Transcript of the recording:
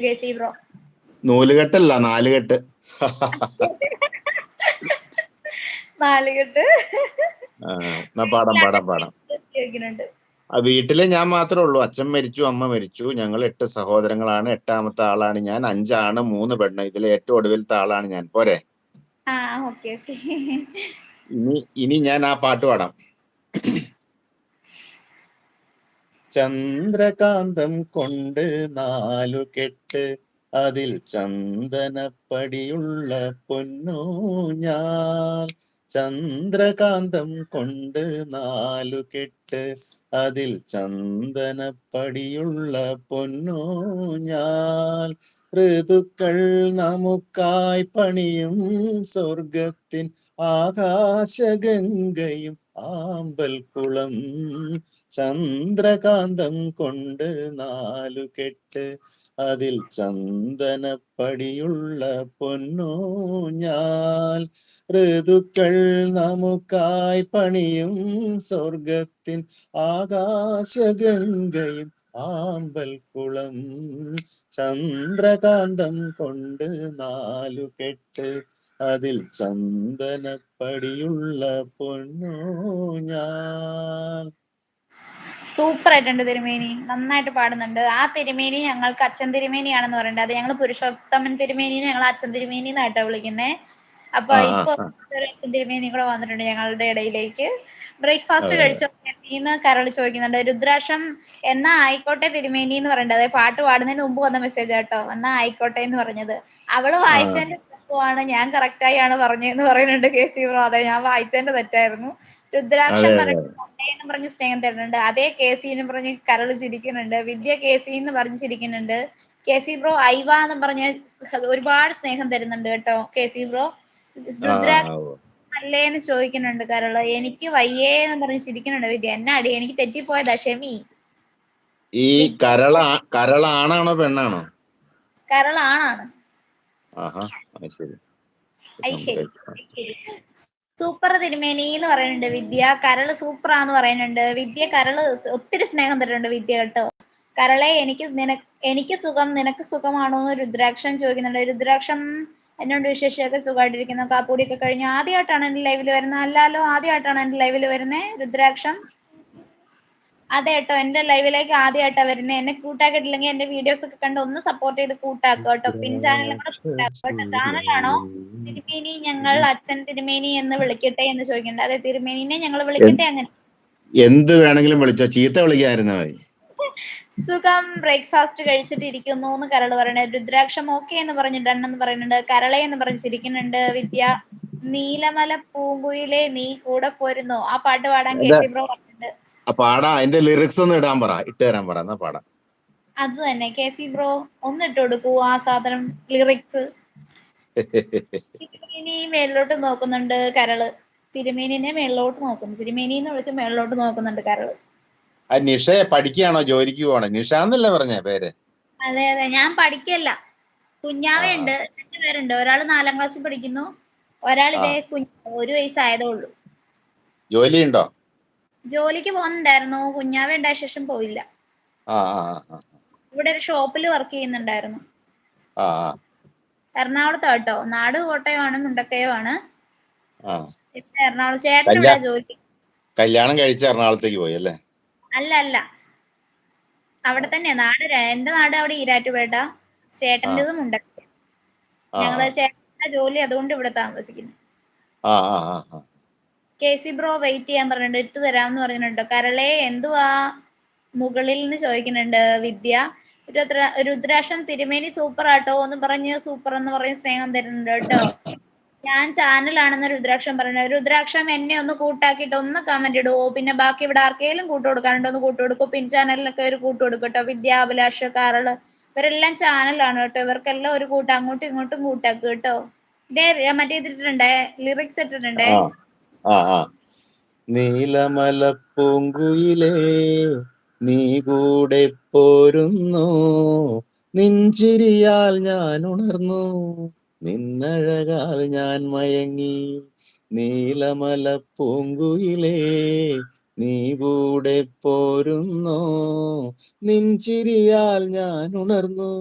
കേസി bro. നൂലുകെട്ടല്ല, നാലുകെട്ട്. നാലുകെട്ട്. പാടാം പാടാം പാടാം. ചോദിക്കുന്നുണ്ട്. വീട്ടില് ഞാൻ മാത്രമേ ഉള്ളൂ. അച്ഛൻ മരിച്ചു, അമ്മ മരിച്ചു. ഞങ്ങൾ 8 സഹോദരങ്ങളാണ്. 8ാമത്തെ ആളാണ് ഞാൻ. 5 ആണ്, 3 പെണ്ണ്. ഇതിൽ ഏറ്റവും ഒടുവിലത്തെ ആളാണ് ഞാൻ. പോരെ? ഓക്കെ. ഇനി ഞാൻ ആ പാട്ട് പാടാം. ചന്ദ്രകാന്തം കൊണ്ട് 4 കെട്ട്, അതിൽ ചന്ദനപ്പടിയുള്ള പൊന്നൂഞ്ഞാൽ. ചന്ദ്രകാന്തം കൊണ്ട് 4 കെട്ട്, അതിൽ ചന്ദനപ്പടിയുള്ള പൊന്നൂഞ്ഞാൽ. ഋതുക്കൾ നമുക്കായി പണിയും സ്വർഗത്തിൻ ആകാശഗംഗയും ആമ്പൽക്കുളം. ചന്ദ്രകാന്തം കൊണ്ട് 4 കെട്ട്, അതിൽ ചന്ദനപ്പടിയുള്ള പൊന്നൂഞ്ഞാൽ. ഋതുക്കൾ നമുക്കായി പണിയും സ്വർഗത്തിൻ ആകാശഗംഗയും ആമ്പൽക്കുളം. ചന്ദ്രകാന്തം കൊണ്ട് 4 കെട്ട്, അതിൽ ചന്ദനപ്പടിയുള്ള പൊന്നൂഞ്ഞാൽ. സൂപ്പർ ആയിട്ടുണ്ട് തിരുമേനി, നന്നായിട്ട് പാടുന്നുണ്ട്. ആ തിരുമേനി ഞങ്ങൾക്ക് അച്ഛൻ തിരുമേനിയാണെന്ന് പറയുന്നത്. അത് ഞങ്ങൾ പുരുഷോത്തമൻ തിരുമേനിനെ ഞങ്ങൾ അച്ഛൻ തിരുമേനി എന്നായിട്ടാ വിളിക്കുന്നേ. അപ്പൊ ഇപ്പൊ ഒരു അച്ഛൻ തിരുമേനി കൂടെ വന്നിട്ടുണ്ട് ഞങ്ങളുടെ ഇടയിലേക്ക്. ബ്രേക്ക്ഫാസ്റ്റ് കഴിച്ചോ എന്ന് കരള് ചോദിക്കുന്നുണ്ട്. രുദ്രാക്ഷം എന്നാ ആയിക്കോട്ടെ തിരുമേനി എന്ന് പറയണ്ടത്. അതായത് പാട്ട് പാടുന്നതിന് മുമ്പ് വന്ന മെസ്സേജ് കേട്ടോ, എന്നാ ആയിക്കോട്ടെ എന്ന് പറഞ്ഞത്. അവള് വായിച്ചതിന്റെ തെറ്റാണ്, ഞാൻ കറക്റ്റായി ആണ് പറഞ്ഞതെന്ന് പറയുന്നുണ്ട് കേസി ബ്രോ. അതെ, ഞാൻ വായിച്ചതിന്റെ തെറ്റായിരുന്നു. രുദ്രാക്ഷം എന്ന് പറഞ്ഞ് സ്നേഹം തരുന്നുണ്ട്. അതേ കേസി എന്ന് പറഞ്ഞ് കരള് ചിരിക്കുന്നുണ്ട്. വിദ്യ കേസി എന്ന് പറഞ്ഞ് ചിരിക്കുന്നുണ്ട്. കേസി ബ്രോ ഐവ എന്ന് പറഞ്ഞ് ഒരുപാട് സ്നേഹം തരുന്നുണ്ട് കേട്ടോ കേസി ബ്രോ. രുദ്രാക്ഷം അല്ലേന്ന് ചോദിക്കുന്നുണ്ട് കരള്. എനിക്ക് വയ്യേ എന്ന് പറഞ്ഞ് ചിരിക്കുന്നുണ്ട് വിദ്യ. എന്നാ അടി, എനിക്ക് തെറ്റിപ്പോയതാ, ക്ഷമി. ഈ കരളാണാണോ പെണ്ണാണോ? കരളാണാണ്. ശരി. സൂപ്പർ തിരുമേനി എന്ന് പറയുന്നുണ്ട് വിദ്യ. കരള് സൂപ്പറാന്ന് പറയുന്നുണ്ട് വിദ്യ. കരള് ഒത്തിരി സ്നേഹം തരുന്നുണ്ട് വിദ്യ കേട്ടോ. കരളെ എനിക്ക് സുഖം, നിനക്ക് സുഖമാണോ എന്ന് രുദ്രാക്ഷം ചോദിക്കുന്നുണ്ട്. രുദ്രാക്ഷം എന്നോട് വിശേഷമൊക്കെ സുഖമായിട്ടിരിക്കുന്നു. കാപ്പൂടിയൊക്കെ കഴിഞ്ഞു. ആദ്യമായിട്ടാണ് എന്റെ ലൈവിൽ വരുന്നത്? അല്ലല്ലോ, ആദ്യമായിട്ടാണ് എന്റെ ലൈവിൽ വരുന്നത് രുദ്രാക്ഷം. അതെ കേട്ടോ, എന്റെ ലൈവിലേക്ക് ആദ്യമായിട്ടാ വരുന്നത്. എന്നെ കൂട്ടാക്കിയിട്ടില്ലെങ്കിൽ എന്റെ വീഡിയോസ് ഒക്കെ കണ്ട് ഒന്ന് സപ്പോർട്ട് ചെയ്ത് കൂട്ടാക്കുക കേട്ടോ. പിൻ ചാനലും കൂടെ കൂട്ടാക്കുക കേട്ടോ. ചാനലാണോ തിരുമേനി ഞങ്ങൾ അച്ഛൻ തിരുമേനി എന്ന് വിളിക്കട്ടെ എന്ന് ചോദിക്കണ്ട. അതെ, തിരുമേനിനെ ഞങ്ങൾ വിളിക്കട്ടെ. അങ്ങനെ എന്ത് വേണമെങ്കിലും വിളിച്ചോ, ചീത്ത വിളിക്കാതിരുന്നാ മതി. സുഖം, ബ്രേക്ക്ഫാസ്റ്റ് കഴിച്ചിട്ട് ഇരിക്കുന്നു എന്ന് കരള് പറയുന്നത്. രുദ്രാക്ഷം ഓക്കെ എന്ന് പറഞ്ഞ് ഡൺ എന്ന് പറയുന്നുണ്ട്. കരളെ എന്ന് പറഞ്ഞ് ചിരിക്കുന്നുണ്ട് വിദ്യ. നീലമല പൂങ്കുയിലെ നീ കൂടെ പോരുന്നു. ആ പാട്ട് പാടാൻ കേസി ബ്രോ പറഞ്ഞിട്ടുണ്ട്. പാടാ, അതിന്റെ ലിറിക്സ് ഒന്ന് ഇട്ട് തരാൻ പറ, എന്നാ പാടാം. അത് തന്നെ കേസി ബ്രോ ഒന്ന് ഇട്ട് കൊടുക്കൂ ആ സാധനം, ലിറിക്സ്. തിരുമേനി മേളിലോട്ട് നോക്കുന്നുണ്ട് കരള്. തിരുമേനിനെ മേളിലോട്ട് നോക്കുന്നു. തിരുമേനിന്ന് വിളിച്ച് മേളിലോട്ട് നോക്കുന്നുണ്ട് കരള്. നിഷയെ പഠിക്കുകയാണോ ജോലിക്ക് പോവാണോ? നിഷ എന്നല്ലേ പറഞ്ഞ പേര്? അതെ, ഞാൻ പഠിക്കല്ല. കുഞ്ഞാവയുണ്ട്, 2 പേരുണ്ട്. ഒരാൾ 4ാം ക്ലാസ്സിൽ പഠിക്കുന്നു, ഒരാൾ ഇതേ 1 വയസ്സായതേ ഉള്ളൂ. ജോലിയുണ്ടോ? ജോലിക്ക് പോകുന്നുണ്ടായിരുന്നു, കുഞ്ഞാവ ഉണ്ടായ ശേഷം പോയില്ല. ഇവിടെ ഒരു ഷോപ്പിൽ വർക്ക് ചെയ്യുന്നുണ്ടായിരുന്നു. എറണാകുളത്ത് കേട്ടോ. നാട് കോട്ടയമാണ്, മുണ്ടക്കയമാണ്. എറണാകുളം. ചേട്ടൻ ഇവിടെ ജോലി. കല്യാണം കഴിച്ച് എറണാകുളത്തേക്ക് പോയി അല്ലേ? അല്ല, അവിടെ തന്നെ നാട്. എന്റെ നാട് അവിടെ ഈരാറ്റുപേട്ട, ചേട്ടൻ്റെതും മുണ്ടക്കയ. ഞങ്ങള് ചേട്ടന്റെ ജോലി, അതുകൊണ്ട് ഇവിടെ താമസിക്കുന്നു. കേസി ബ്രോ വെയിറ്റ് ചെയ്യാൻ പറഞ്ഞിട്ടുണ്ട്. ഇട്ട് തരാമെന്ന് പറഞ്ഞിട്ടുണ്ടോ കരളെ? എന്തുവാ മുകളിൽ നിന്ന് ചോദിക്കുന്നുണ്ട് വിദ്യ. രുദ്രാക്ഷം തിരുമേനി സൂപ്പർ ആട്ടോ എന്ന് പറഞ്ഞ് സൂപ്പർ എന്ന് പറഞ്ഞ് സ്നേഹം തരുന്നുണ്ട് കേട്ടോ. ഞാൻ ചാനലാണെന്ന് രുദ്രാക്ഷം പറയുന്നത്. രുദ്രാക്ഷം എന്നെ ഒന്ന് കൂട്ടാക്കിയിട്ട് ഒന്ന് കമന്റ് ഇടുവോ? പിന്നെ ബാക്കി ഇവിടെ ആർക്കെങ്കിലും കൂട്ടു കൊടുക്കാനുണ്ടോ ഒന്ന് കൂട്ടു കൊടുക്കും. പിൻ ചാനലിലൊക്കെ ഒരു കൂട്ടു കൊടുക്കും കേട്ടോ. വിദ്യ, അഭിലാഷ്, കരള് ഇവരെല്ലാം ചാനലാണ് കേട്ടോ. ഇവർക്കെല്ലാം ഒരു കൂട്ടം അങ്ങോട്ടും ഇങ്ങോട്ടും കൂട്ടാക്കുക കേട്ടോ. മറ്റേ ഇതിട്ടുണ്ടേ, ലിറിക്സ് ഇട്ടിട്ടുണ്ടേ. നീലമല പൂങ്കുയിലേ നീ കൂടെ പോരുന്നു, നിൻചിരിയാൽ ഞാൻ ഉണർന്നു, നിന്നഴകാൽ ഞാൻ മയങ്ങി. നീലമല പൂങ്കുയിലേ നീ കൂടെ പോരുന്നു, നിൻചിരിയാൽ ഞാൻ ഉണർന്നു,